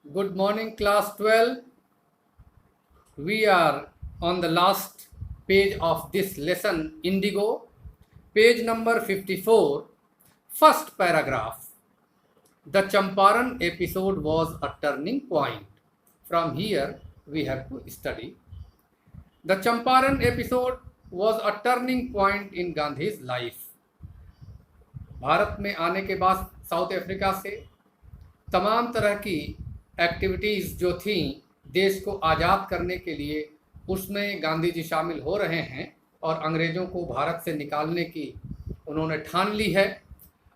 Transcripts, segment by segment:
Good morning, class 12. We are on the last page of this lesson, Indigo, page number 54, first paragraph. The Champaran episode was a turning point. From here, we have to study. The Champaran episode was a turning point in Gandhi's life. Bharat में आने के बाद south Africa से तमाम तरह की activities जो थी देश को आज़ाद करने के लिए, उसमें गांधी जी शामिल हो रहे हैं और अंग्रेज़ों को भारत से निकालने की उन्होंने ठान ली है।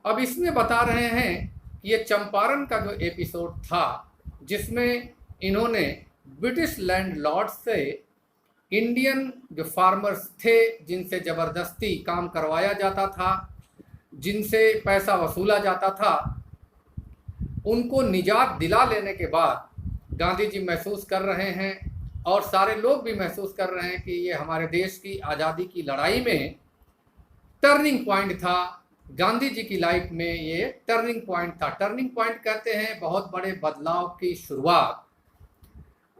अब इसमें बता रहे हैं कि ये चंपारण का जो एपिसोड था, जिसमें इन्होंने ब्रिटिश लैंडलॉर्ड से इंडियन जो फार्मर्स थे, जिनसे ज़बरदस्ती काम करवाया जाता था, जिनसे पैसा वसूला जाता था, उनको निजात दिला लेने के बाद गांधी जी महसूस कर रहे हैं और सारे लोग भी महसूस कर रहे हैं कि ये हमारे देश की आज़ादी की लड़ाई में टर्निंग पॉइंट था। गांधी जी की लाइफ में ये टर्निंग पॉइंट था। टर्निंग पॉइंट कहते हैं बहुत बड़े बदलाव की शुरुआत।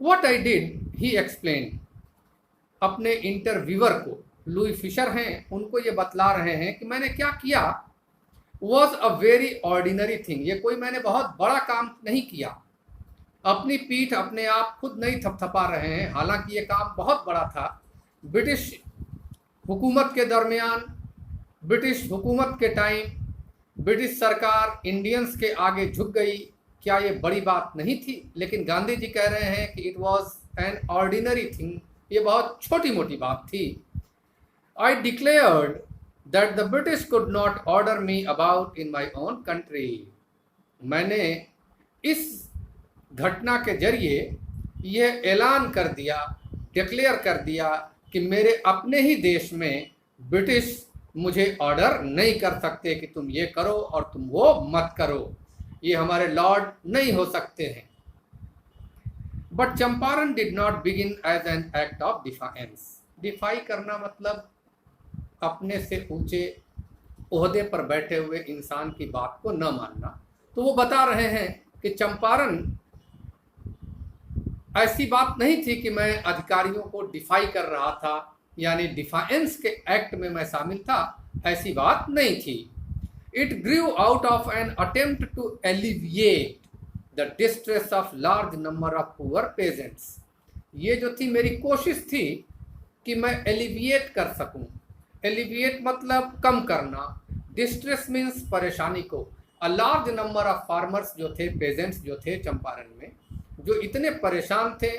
What I did he explain, अपने इंटरव्यूअर को, लुई फिशर हैं, उनको ये बतला रहे हैं कि मैंने क्या किया। Was a very ordinary thing, ये कोई मैंने बहुत बड़ा काम नहीं किया। अपनी पीठ अपने आप खुद नहीं थपथपा रहे हैं, हालांकि ये काम बहुत बड़ा था। ब्रिटिश हुकूमत के दरमियान, ब्रिटिश हुकूमत के टाइम ब्रिटिश सरकार इंडियंस के आगे झुक गई, क्या ये बड़ी बात नहीं थी? लेकिन गांधी जी कह रहे हैं कि it was an ordinary thing, ये बहुत छोटी मोटी बात थी। आई declared that the British could not order me about in my own country. मैंने इस घटना के जरिए यह ऐलान कर दिया, डिक्लेयर कर दिया कि मेरे अपने ही देश में ब्रिटिश मुझे ऑर्डर नहीं कर सकते कि तुम ये करो और तुम वो मत करो, ये हमारे लॉर्ड नहीं हो सकते हैं। But Champaran did not begin as an act of defiance. Defy करना मतलब अपने से ऊंचे ओहदे पर बैठे हुए इंसान की बात को न मानना। तो वो बता रहे हैं कि चंपारण ऐसी बात नहीं थी कि मैं अधिकारियों को डिफाई कर रहा था, यानी डिफाइंस के एक्ट में मैं शामिल था, ऐसी बात नहीं थी। It grew out of an attempt to alleviate the distress of large number of poor peasants. ये जो थी मेरी कोशिश थी कि मैं एलिविएट कर सकूं। एलिविएट मतलब कम करना, डिस्ट्रेस मीन्स परेशानी को। A large number of farmers जो थे, पेजेंट्स जो थे चंपारण में, जो इतने परेशान थे,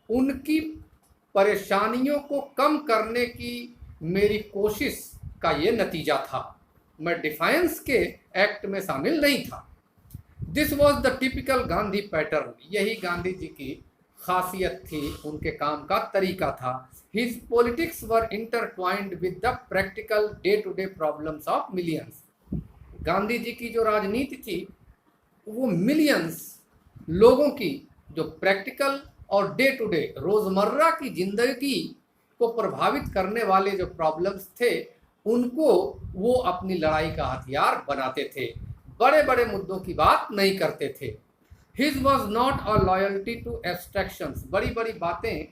उनकी परेशानियों को कम करने की मेरी कोशिश का ये नतीजा था। मैं डिफाइंस के एक्ट में शामिल नहीं था। This was the typical Gandhi pattern, यही गांधी जी की खासियत थी, उनके काम का तरीका था। His politics were intertwined with the practical day-to-day problems of millions. Gandhi ji की जो राजनीति थी वो मिलियंस लोगों की जो प्रैक्टिकल और डे टू डे रोज़मर्रा की जिंदगी को प्रभावित करने वाले जो प्रॉब्लम्स थे, उनको वो अपनी लड़ाई का हथियार बनाते थे। बड़े बड़े मुद्दों की बात नहीं करते थे। His was not a loyalty to abstractions, बड़ी बड़ी बातें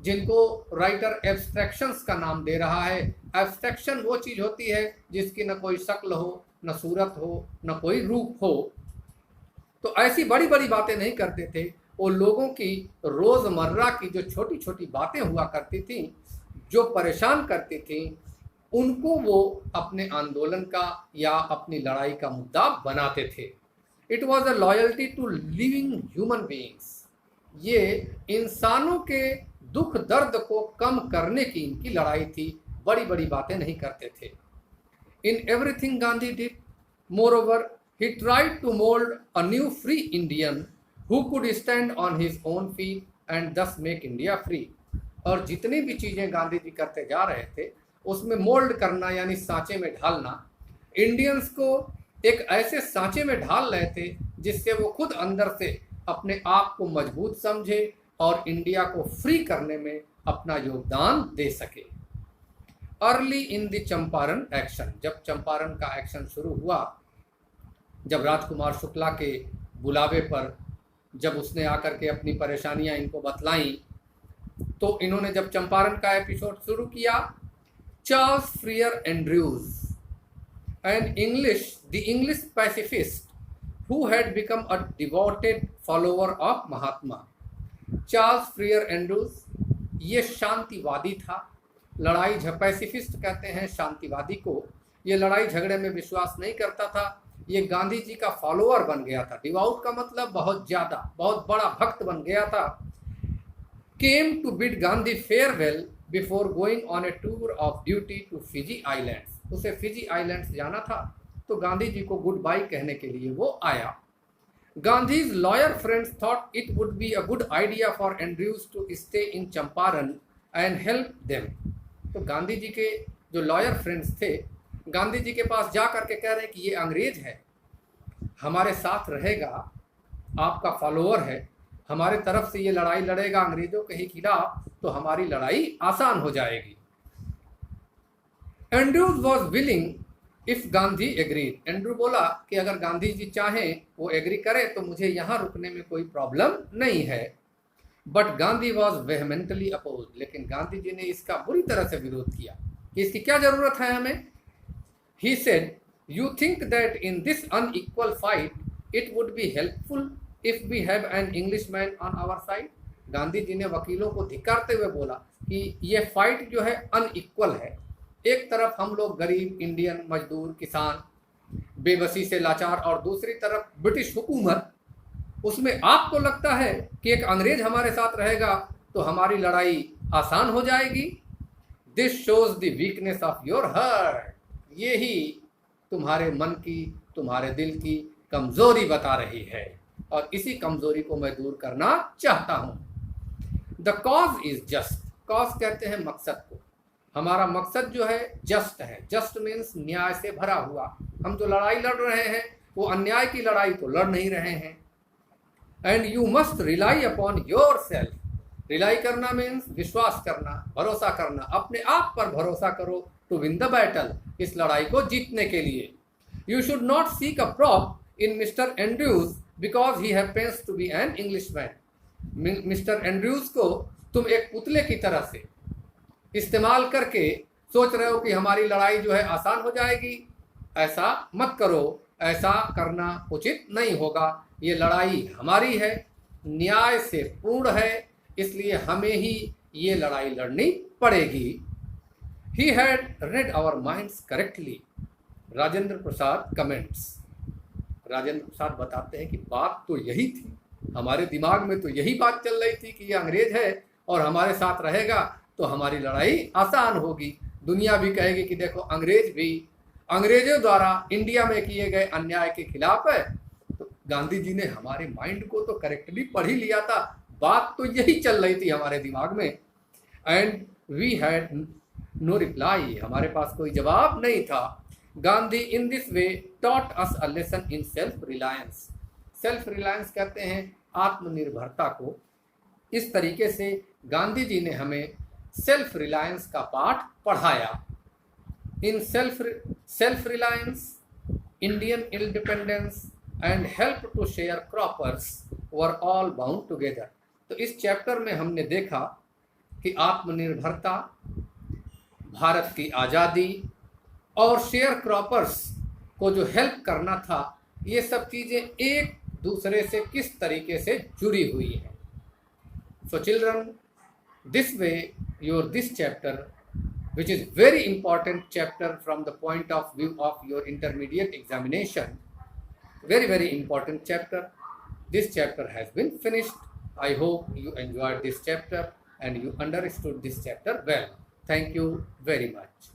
जिनको राइटर एब्स्ट्रैक्शंस का नाम दे रहा है। एब्स्ट्रैक्शन वो चीज़ होती है जिसकी न कोई शक्ल हो, न सूरत हो, न कोई रूप हो। तो ऐसी बड़ी बड़ी बातें नहीं करते थे। वो लोगों की रोज़मर्रा की जो छोटी छोटी बातें हुआ करती थी, जो परेशान करती थी, उनको वो अपने आंदोलन का या अपनी लड़ाई का मुद्दा बनाते थे। It was a loyalty to living human beings, ये इंसानों के दुख दर्द को कम करने की इनकी लड़ाई थी, बड़ी बड़ी बातें नहीं करते थे। In everything Gandhi did moreover he tried to mould a new free Indian who could stand on his own feet and thus make India free. और जितनी भी चीज़ें गांधी जी करते जा रहे थे, उसमें मोल्ड करना यानी सांचे में ढालना, इंडियंस को एक ऐसे सांचे में ढाल रहे थे जिससे वो खुद अंदर से अपने आप को मजबूत समझे और इंडिया को फ्री करने में अपना योगदान दे सके। Early in the Champaran action, जब चंपारण का एक्शन शुरू हुआ, जब राजकुमार शुक्ला के बुलावे पर जब उसने आकर के अपनी परेशानियां इनको बतलाई, तो इन्होंने जब चंपारण का एपिसोड शुरू किया, Charles Freer Andrews, an the English pacifist who had become a devoted follower of Mahatma. Charles Freer Andrews ये शांतिवादी था, पैसिफिस्ट कहते हैं शांतिवादी को। ये लड़ाई झगड़े में विश्वास नहीं करता था, ये गांधी जी का फॉलोअर बन गया था। डिवाउट का मतलब बहुत ज़्यादा, बहुत बड़ा भक्त बन गया था। Came to bid Gandhi farewell before going on a tour of duty to Fiji islands. उसे फिजी आइलैंड्स जाना था, तो गांधी जी को गुड बाय कहने के लिए वो आया। Gandhi's lawyer friends thought it would be a good idea for Andrews to stay in Champaran and help them. तो गांधी जी के जो लॉयर फ्रेंड्स थे, गांधी जी के पास जा करके कह रहे हैं कि ये अंग्रेज है, हमारे साथ रहेगा, आपका फॉलोअर है, हमारे तरफ से ये लड़ाई लड़ेगा अंग्रेजों के ही खिलाफ, तो हमारी लड़ाई आसान हो जाएगी। Andrews was willing if Gandhi agreed. Andrew बोला कि अगर गांधी जी चाहें, वो एग्री करे, तो मुझे यहाँ रुकने में कोई प्रॉब्लम नहीं है। But Gandhi was vehemently oppose. लेकिन गांधी जी ने इसका बुरी तरह से विरोध किया कि इसकी क्या जरूरत है हमें। He said, you think that in this unequal fight it would be helpful if we have an Englishman on our side. Gandhi ji ने वकीलों को धिक्कारते हुए बोला कि ये फाइट जो है अनइक्वल है। एक तरफ हम लोग गरीब इंडियन मजदूर किसान बेबसी से लाचार, और दूसरी तरफ ब्रिटिश हुकूमत। उसमें आपको लगता है कि एक अंग्रेज हमारे साथ रहेगा तो हमारी लड़ाई आसान हो जाएगी। This shows the weakness of your heart. ये ही तुम्हारे मन की, तुम्हारे दिल की कमजोरी बता रही है, और इसी कमजोरी को मैं दूर करना चाहता हूँ। The cause is just. Cause कहते हैं मकसद को। हमारा मकसद जो है जस्ट है। जस्ट मीन्स न्याय से भरा हुआ। हम जो लड़ाई लड़ रहे हैं वो अन्याय की लड़ाई तो लड़ नहीं रहे हैं। And you must rely upon your self. Rely करना मीन्स विश्वास करना, भरोसा करना, अपने आप पर भरोसा करो टू विन द बैटल, इस लड़ाई को जीतने के लिए। You should not seek a prop in mister Andrews because he happens to be an Englishman. Mister Andrews को तुम एक पुतले की तरह से इस्तेमाल करके सोच रहे हो कि हमारी लड़ाई जो है आसान हो जाएगी। ऐसा मत करो, ऐसा करना उचित नहीं होगा। ये लड़ाई हमारी है, न्याय से पूर्ण है, इसलिए हमें ही ये लड़ाई लड़नी पड़ेगी। He had read our minds correctly. Rajendra Prasad comments. Rajendra Prasad बताते हैं कि बात तो यही थी, हमारे दिमाग में तो यही बात चल रही थी कि ये अंग्रेज है और हमारे साथ रहेगा तो हमारी लड़ाई आसान होगी। दुनिया भी कहेगी कि देखो अंग्रेज भी अंग्रेजों द्वारा इंडिया में किए गए अन्याय के खिलाफ है। तो गांधी जी ने हमारे माइंड को तो करेक्टली पढ़ ही लिया था, बात तो यही चल रही थी हमारे दिमाग में। And we had no reply. हमारे पास कोई जवाब नहीं था। Gandhi in this way taught us a lesson in self reliance. Self reliance कहते हैं आत्मनिर्भरता को। इस तरीके से गांधी जी ने हमें सेल्फ रिलायंस का पाठ पढ़ाया। In self reliance, Indian independence and help to sharecroppers were all bound together. तो इस चैप्टर में हमने देखा कि आत्मनिर्भरता, भारत की आज़ादी और शेयर क्रॉपर्स को जो हेल्प करना था, ये सब चीज़ें एक दूसरे से किस तरीके से जुड़ी हुई हैं। So children, this way this chapter, which is very important chapter from the point of view of your intermediate examination, very important chapter, this chapter has been finished. I hope you enjoyed this chapter and you understood this chapter well. Thank you very much.